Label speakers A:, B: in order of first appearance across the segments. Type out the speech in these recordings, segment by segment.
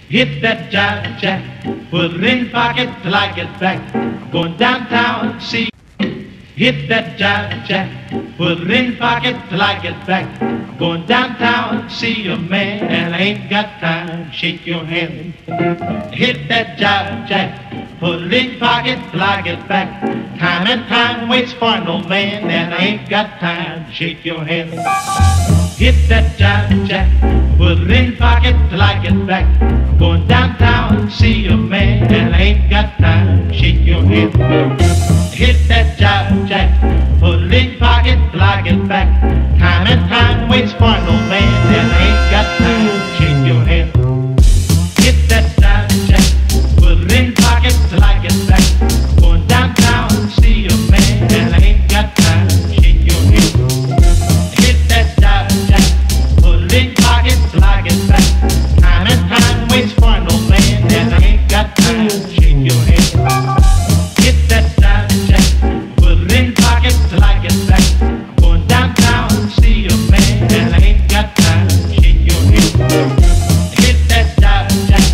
A: Hit that jive jack, put it in pocket till I get back. Going downtown, see. Hit that jive jack, put it in pocket till I get back. Going downtown, see a man, and I ain't got time. Shake your hand. Hit that jive jack, put it in pocket till I get back. Time and time waits for no man, and I ain't got time. Shake your hand. Hit that jive jack, put it in pocket till I get back. Going downtown, see a man, and I ain't got time. Shake your hand. Hit that jive jack, put it in pocket till I get back. Time and time waits for no man, and I ain't got time. Shake your hand. Hit that jive jack, put it in pocket till I get back. Going downtown, see a man, and I ain't got time. Shake your hand. Hit that jive jack, put it in pocket till I get back. Time and time waits for no man, and I ain't got time. Shake your hand. Hit that jive jack, put it in pocket till I get back. Going downtown, see a man, and I ain't got time. Shake your hand. Hit that jive jack,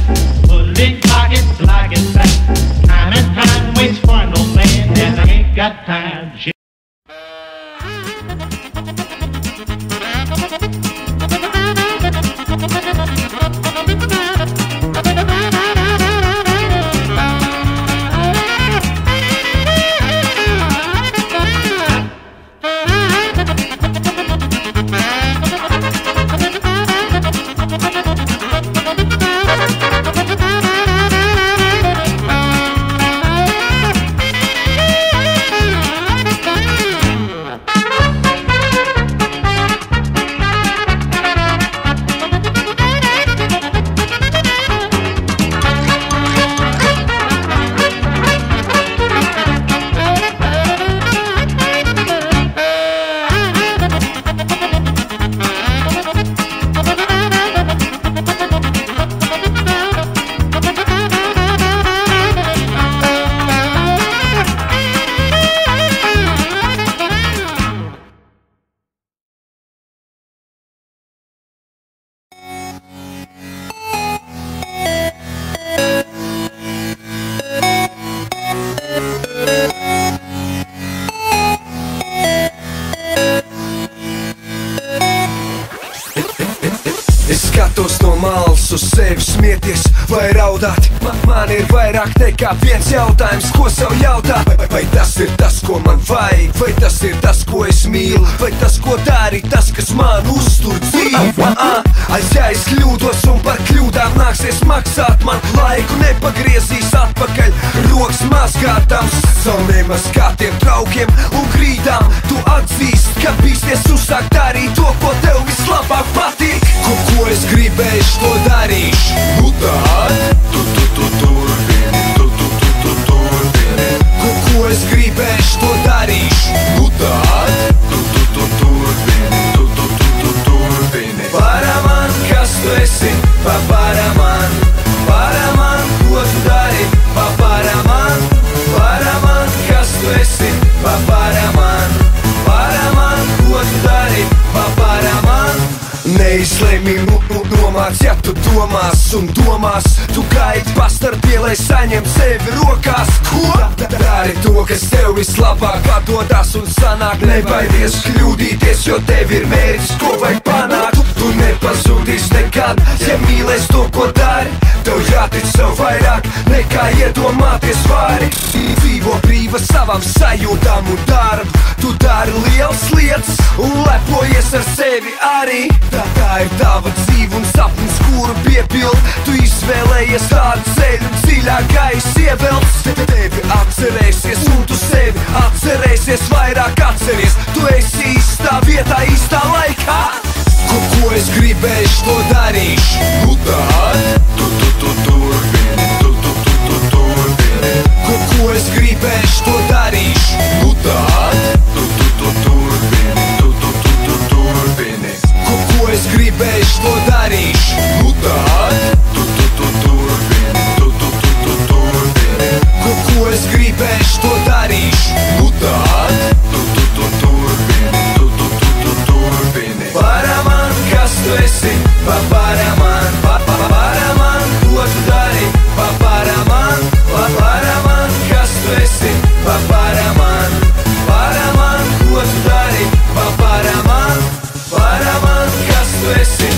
A: put it in pocket till I get back. Time and time waits for no man, and I ain't got time. Shake
B: no malas uz sevi smieties vai raudāt. Man ir vairāk nekā viens jautājums, ko sev jautāt. Vai tas ir tas, ko man vajag, vai tas ir tas, ko es mīlu, vai tas, ko dara tas, kas man uztur dzīvi. Ja es kļūdos un par kļūdām nāksies maksāt, man laiku nepagriezīs atpakaļ. Rokas mazgātams savu nemazgātiem traukiem un grīdām. Tu atzīst, ka bīsties uzsākt darīt to, ko tev vislabāk patīk. Ko es gribēšu, to darīšu. Nu tad tu turpini, tu turpini. Ko es gribēšu, to darīšu. Nu tad tu turpini, tu turpini. Paraman, kas tu esi, paparaman. Paraman, ko tu dari, paparaman. Paraman, kas tu esi, paparaman. Paraman, ko tu dari, paparaman. Neizlēmi nomāc, ja tu domās un domās. Tu gaidi pastarpie, lai saņem sevi rokās. Ko? Dari to, kas tev vislabāk padodas un sanāk. Nebaidies kļūdīties, jo tev ir mērķis, ko vajag panākt. Tu nepazudīs nekad, ja mīlēs to, ko dari. Tev jātic sev vairāk, nekā iedomāties vari. Dzīvo brīva savām sajūtām un darbu. Tu dari lielas lietas un lepojies ar sevi arī. Tā ir tava dzīve un sapnis, kuru piepild. Tu izvēlējies tādu ceļu, dziļā gaisa ievelts. Tevi atcerēsies un tu sevi atcerēsies, vairāk atceries. Tu esi īstā vietā, īstā laikā. Ko es gribēšu, to darīšu. Nu tad tu turpini, tu turpini. Ko es gribēšu, to darīšu. Nu tad tu turpini, tu turpini. Ko es gribēšu, to darīšu. Nu tad tu turpini, tu turpini. Ko es gribēšu, to darīšu. Nu tad tu turpini, tu turpini. Paraman, kas tu esi, paparaman. Paparaman, paraman, ko tu dari? Paparaman, kas tu esi?